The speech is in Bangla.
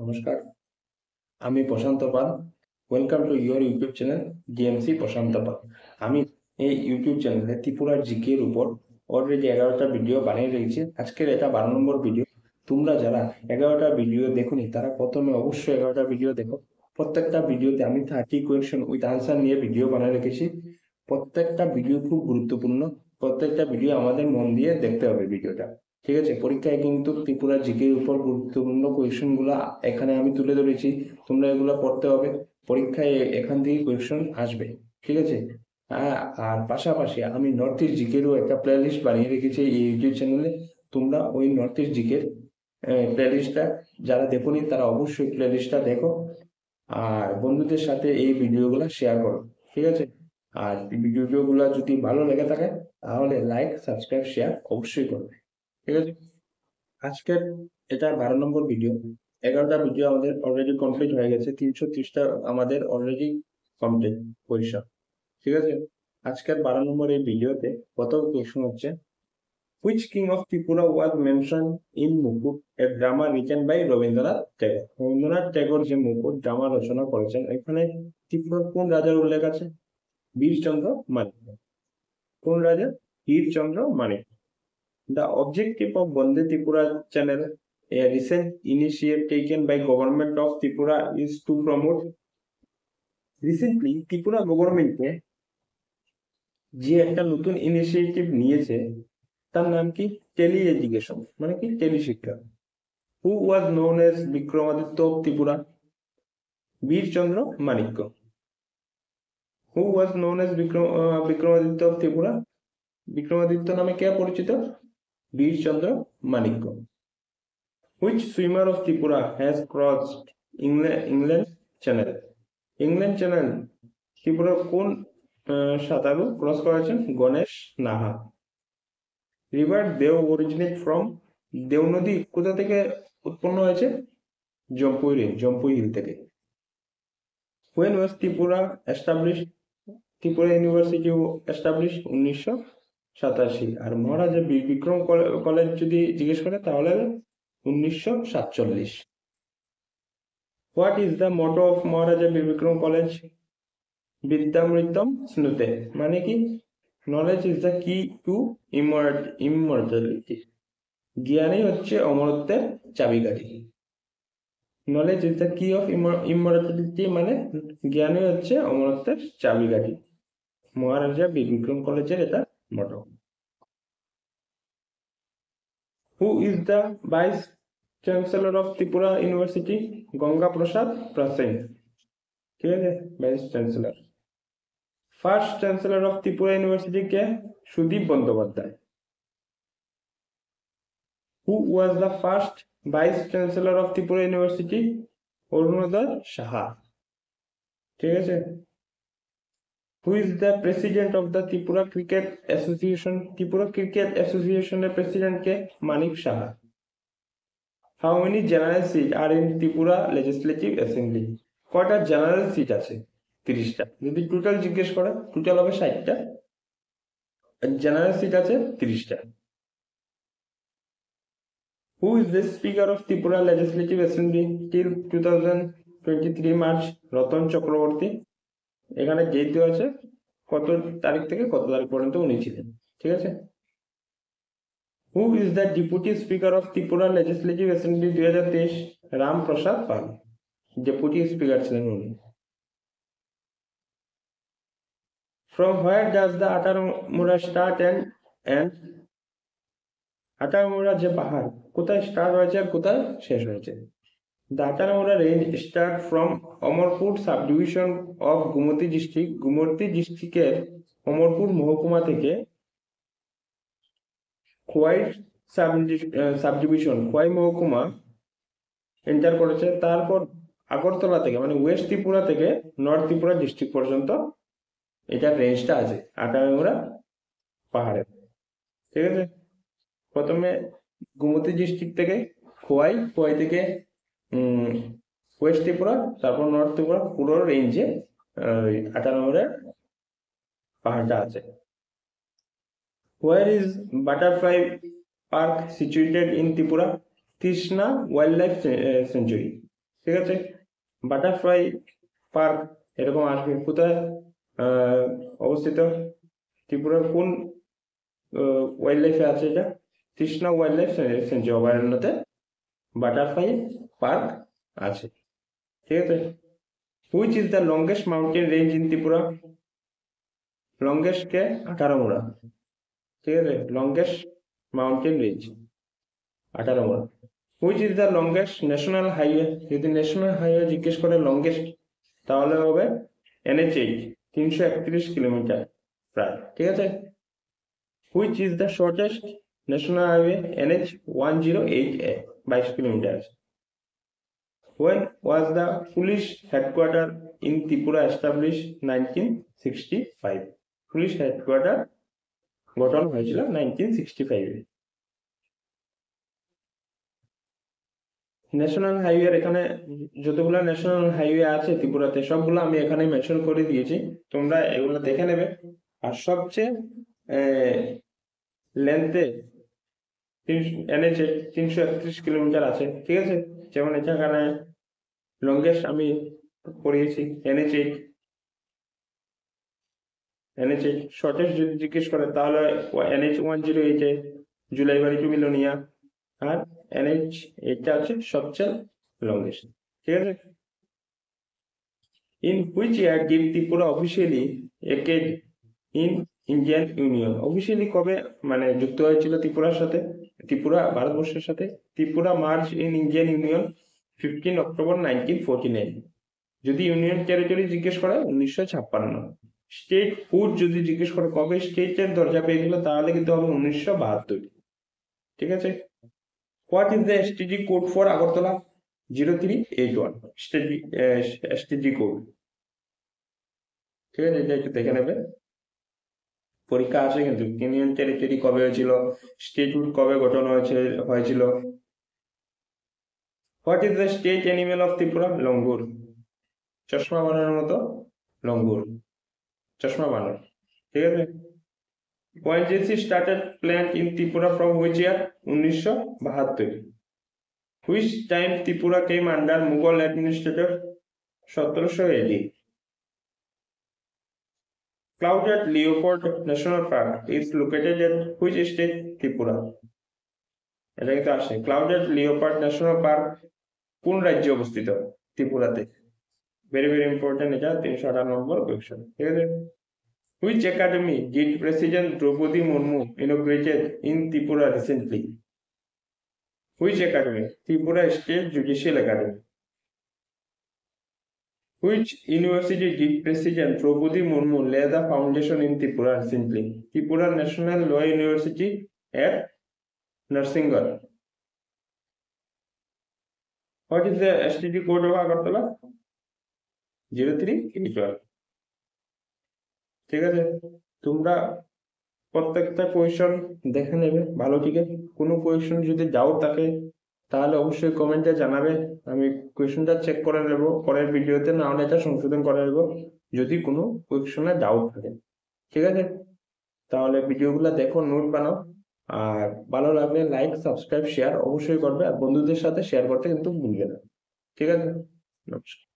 নমস্কার, আমি Prashant Pal. Welcome to your YouTube channel DMC Prashant Pal. আমি এই ইউটিউব চ্যানেলে ত্রিপুরার জিকে এর উপর অলরেডি 11টা ভিডিও বানিয়ে রেখেছি। আজকের এটা 12 নম্বর ভিডিও। তোমরা যারা 11টা ভিডিও দেখোনি তারা প্রথমে অবশ্যই 11টা ভিডিও দেখো। প্রত্যেকটা ভিডিওতে আমি 30 কোয়েশ্চেন উইথ আনসার নিয়ে ভিডিও বানিয়ে রেখেছি। প্রত্যেকটা ভিডিও খুব গুরুত্বপূর্ণ। প্রত্যেকটা ভিডিও আমাদের মন দিয়ে দেখতে হবে ভিডিওটা। ঠিক আছে, পরীক্ষায় কিন্তু ত্রিপুরা জিকের উপর গুরুত্বপূর্ণ কোয়েশ্চেন গুলা এখানে আমি তুলে ধরেছি। তোমরা এগুলো পড়তে হবে। পরীক্ষায় এখান থেকে কোয়েশ্চেন আসবে। ঠিক আছে। আর পাশাপাশি আমি নর্থ ইস্ট জিকেরও একটা প্লে লিস্ট বানিয়ে রেখেছি এই ইউটিউব চ্যানেলে। তোমরা ওই নর্থ ইস্ট জিকের প্লে লিস্টটা যারা দেখোনি তারা অবশ্যই প্লে লিস্টটা দেখো। আর বন্ধুদের সাথে এই ভিডিওগুলো শেয়ার করো। ঠিক আছে। আর ভিডিওগুলো যদি ভালো লেগে থাকে তাহলে লাইক, সাবস্ক্রাইব, শেয়ার অবশ্যই করবে। ঠিক আছে। আজকের এটা 12 নম্বর ভিডিও। 11টা ভিডিও আমাদের অলরেডি কমপ্লিট হয়ে গেছে। 330টা আমাদের অলরেডি কমপ্লিট পরিসর। ঠিক আছে। আজকের 12 নম্বর এই ভিডিওতে প্রথম কোয়েশ্চন হচ্ছে, which king of Tripura was mention in Mukut, a drama written by Rabindranath Tagore. Rabindranath Tagore যে মুকুট ড্রামা রচনা করেছেন, এখানে ত্রিপুরার কোন রাজার উল্লেখ আছে? বীরচন্দ্র মানিক্য। কোন রাজা? Birchandra Manikya. The objective of Vande Tripura channel, a recent initiative taken by government of Tripura, is to promote. Recently, Tripura government যে একটা নতুন ইনিশিয়েটিভ নিয়েছে তার নাম কি? টেলি এডুকেশন, মানে কি? টেলি শিক্ষা। Who was known as Vikramaditya of Tripura? Birchandra Manikya. Who was known as Vikramaditya of Tripura? Vikramaditya নামে কে পরিচিত? Birchandra Manikya. Which swimmer of Tripura has crossed England Channel? England channel ত্রিপুরার কোন সাঁতারু ক্রস করেছেন? Ganesh Naha. River Deo originate from? Deo নদী কোথা থেকে উৎপন্ন হয়েছে? জম্পুই হিল থেকে। When was Tripura established? Tripura university established 1987। আর মহারাজা বিক্রম কলেজ যদি জিজ্ঞেস করে তাহলে 1947। What is the motto of Maharaja Bikram College? Vidyamritam Snute, মানে কি? Knowledge is the key to immortality. জ্ঞানই হচ্ছে অমরত্বের চাবিকাঠি। Knowledge is the key of immortality, মানে জ্ঞানই হচ্ছে অমরত্বের চাবিকাঠি। মহারাজা বিক্রম কলেজের এটা মটো। Who is the vice chancellor of Tripura University? Ganga প্রসাদ প্রাসেন। ঠিক আছে, vice chancellor. First chancellor of Tripura university কে? Sudip Bandyopadhyay. Who was the first vice chancellor of Tripura university? Arunoday Saha. ঠিক আছে। Who is the president of the Tripura cricket association? Tripura cricket অ্যাসোসিয়েশনের প্রেসিডেন্ট কে? Manik Saha. How many general seat are in Tripura legislative assembly? কয়টা জেনারেল সিট আছে? 30টা। যদি টোটাল জিজ্ঞেস করে টোটাল হবে 60টা, জেনারেল সিট আছে 30টা। Who is the Speaker of Tripura Legislative Assembly till 2023 March? Ratan Chakraborty. এখানে ডেট দেওয়া আছে কত তারিখ থেকে কত তারিখ পর্যন্ত উনি ছিলেন। ঠিক আছে। Who is the Deputy Speaker of Tripura Legislative Assembly 2023? Ram Prasad Pal, deputy speaker ছিলেন উনি। From where does the Atarmura start and আটারমুড়া যে পাহাড় কোথায় স্টার্ট হয়েছে আর কোথায় শেষ হয়েছে? The Atarmura range start from Amarpur subdivision of Gumati district. Gumati ডিস্ট্রিক্টের অমরপুর মহকুমা থেকে খোয়াই সাবডিভিশন, খোয়াই মহকুমা এন্টার করেছে। তারপর আগরতলা থেকে, মানে ওয়েস্ট ত্রিপুরা থেকে নর্থ ত্রিপুরা ডিস্ট্রিক্ট পর্যন্ত এটার রেঞ্জটা আছে আটারমুড়া পাহাড়ের। ঠিক আছে। প্রথমে গোমতী ডিস্ট্রিক্ট থেকে খোয়াই থেকে ওয়েস্ট ত্রিপুরা, তারপর নর্থ ত্রিপুরা, পুরো রেঞ্জে 98 পাহাড়টা আছে। Where is Butterfly Park situated in Tripura? Krishna Wildlife Sanctuary. ঠিক আছে। বাটারফ্লাই পার্ক এরকম আসবে, কোথায় অবস্থিত? ত্রিপুরার কোন ওয়াইল্ড লাইফে আছে এটা? তৃষ্ণা ওয়াইল্ড লাইফ সেঞ্চুরি অভয়ারণ্যতে বাটারফ্লাই পার্ক আছে, ঠিক আছে। Which is the longest mountain range in Tripura? Longest কে আঠারোমুড়া, ঠিক আছে, longest mountain range Atharamura. Which is the longest national highway? যদি ন্যাশনাল হাইওয়ে জিজ্ঞেস করে লংগেস্ট, তাহলে হবে NH8, 331 কিলোমিটার প্রায়, ঠিক আছে। Which is the shortest national highway? NH108A, 22 kilometre. When was the police headquarter in Tripura established? 1965. Police headquarter গঠন হয়েছিল 1965-এ। ন্যাশনাল হাইওয়ে, এখানে যতগুলো ন্যাশনাল হাইওয়ে আছে ত্রিপুরাতে সবগুলো আমি এখানে মেনশন করে দিয়েছি, তোমরা এগুলো দেখে নেবে। আর সবচেয়ে লেন্থে NH 331 কিলোমিটার আছে, ঠিক আছে। যেমন এখানে লংগেস্ট আমি পড়িয়েছি NH8, শর্টেস্ট যদি জিজ্ঞেস করে তাহলে NH108 জুলাইবাড়ি টু মিলোনিয়া, আর NH8 হচ্ছে সবচেয়ে লংগেস্ট, ঠিক আছে। In which year did Tripura officially accede in Indian union? Officially কবে মানে যুক্ত হয়েছিল ত্রিপুরার সাথে, ত্রিপুরা ভারতবর্ষের সাথে? Tripura merge in Indian union 15 October 1949। যদি ইউনিয়ন টেরিটরি জিজ্ঞেস করে 1956। স্টেট ফুড যদি জিজ্ঞেস করে কবে স্টেটের দরজা পেয়েছিল, তাহলে কিন্তু হবে 1972, ঠিক আছে। What is the STG code for Agartala? 0381 STG code, ঠিক আছে। এটা একটু দেখে নেবে, পরীক্ষা আসে কিন্তু। ইউনিয়ন টেরিটরি কবে হয়েছিল, স্টেটহুড কবে গঠন হয়েছিল। What is the state animal of Tripura? Langur, চশমা বানানোর মতো লঙ্গুর, চশমা বানর, ঠিক আছে। ONGC started plant in Tripura from which year? 1972. Which time Tripura came under Mughal administrator? 1700 AD. Clouded Leopard National Park is located at which state? Tripura. এটা কিন্তু আসে, ক্লাউডেড লিওপার্ড ন্যাশনাল পার্ক কোন রাজ্যে অবস্থিত? ত্রিপুরাতে। ভেরি ভেরি ইম্পর্টেন্ট, এটা 358 নম্বর কোয়েশ্চন, ঠিক আছে। Which academy did President Draupadi Murmu inaugurated in Tripura recently? Which academy? Tripura State Judicial Academy. Which university did President Draupadi Murmu lay the foundation in Tripura recently? Tripura National Law University at Narsingar. What is the STD code of Agartala? 0381, ঠিক আছে। তোমরা প্রত্যেকটা কোয়েশ্চন দেখে নেবে ভালো, ঠিক আছে। কোনো কোয়েশ্চন যদি ডাউট থাকে তাহলে অবশ্যই কমেন্টে জানাবে, আমি কোয়েশ্চনটা চেক করে নেব পরের ভিডিওতে, না হলে এটা সংশোধন করে নেব যদি কোনো কোয়েশ্চনে ডাউট থাকে, ঠিক আছে। তাহলে ভিডিওগুলো দেখো, নোট বানাও, আর ভালো লাগলে লাইক সাবস্ক্রাইব শেয়ার অবশ্যই করবে, আর বন্ধুদের সাথে শেয়ার করতে কিন্তু ভুলবে না, ঠিক আছে। নমস্কার।